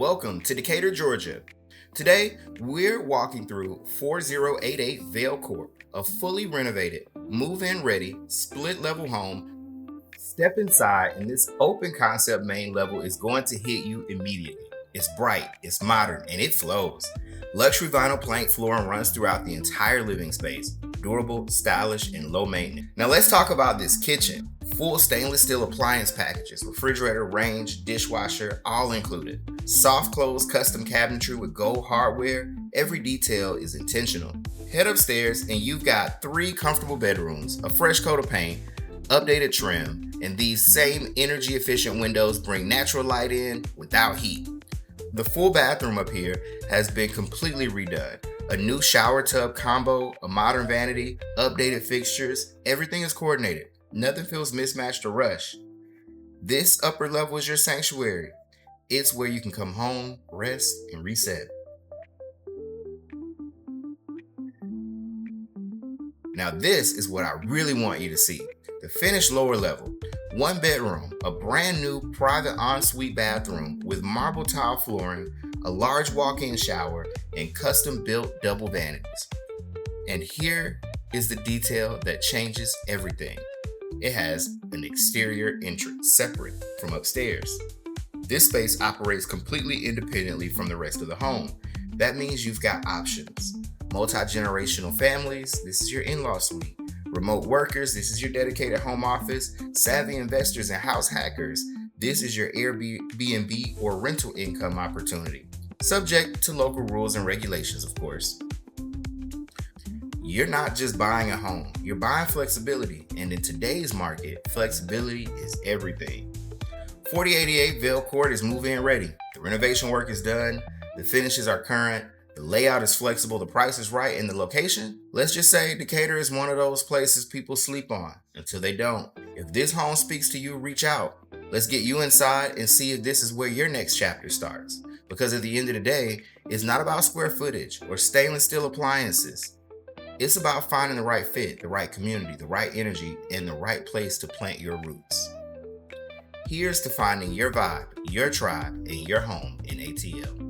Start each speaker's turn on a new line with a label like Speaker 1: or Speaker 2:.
Speaker 1: Welcome to Decatur, Georgia. Today, we're walking through 4088 Vale Court, a fully renovated, move-in ready, split-level home. Step inside, and this open concept main level is going to hit you immediately. It's bright, it's modern, and it flows. Luxury vinyl plank flooring runs throughout the entire living space. Durable, stylish, and low maintenance. Now let's talk about this kitchen. Full stainless steel appliance packages, refrigerator, range, dishwasher, all included. Soft close custom cabinetry with gold hardware. Every detail is intentional. Head upstairs and you've got 3 comfortable bedrooms, a fresh coat of paint, updated trim, and these same energy efficient windows bring natural light in without heat. The full bathroom up here has been completely redone. A new shower tub combo, a modern vanity, updated fixtures, everything is coordinated. Nothing feels mismatched or rushed. This upper level is your sanctuary. It's where you can come home, rest, and reset. Now this is what I really want you to see. The finished lower level. 1 bedroom, a brand new private ensuite bathroom with marble tile flooring, a large walk-in shower, and custom-built double vanities. And here is the detail that changes everything. It has an exterior entrance separate from upstairs. This space operates completely independently from the rest of the home. That means you've got options. Multi-generational families, this is your in-law suite. Remote workers, this is your dedicated home office. Savvy investors and house hackers, this is your Airbnb or rental income opportunity. Subject to local rules and regulations, of course. You're not just buying a home, you're buying flexibility. And in today's market, flexibility is everything. 4088 Vale Court is move-in ready. The renovation work is done, the finishes are current, the layout is flexible, the price is right, and the location? Let's just say Decatur is one of those places people sleep on until they don't. If this home speaks to you, reach out. Let's get you inside and see if this is where your next chapter starts. Because at the end of the day, it's not about square footage or stainless steel appliances. It's about finding the right fit, the right community, the right energy, and the right place to plant your roots. Here's to finding your vibe, your tribe, and your home in ATL.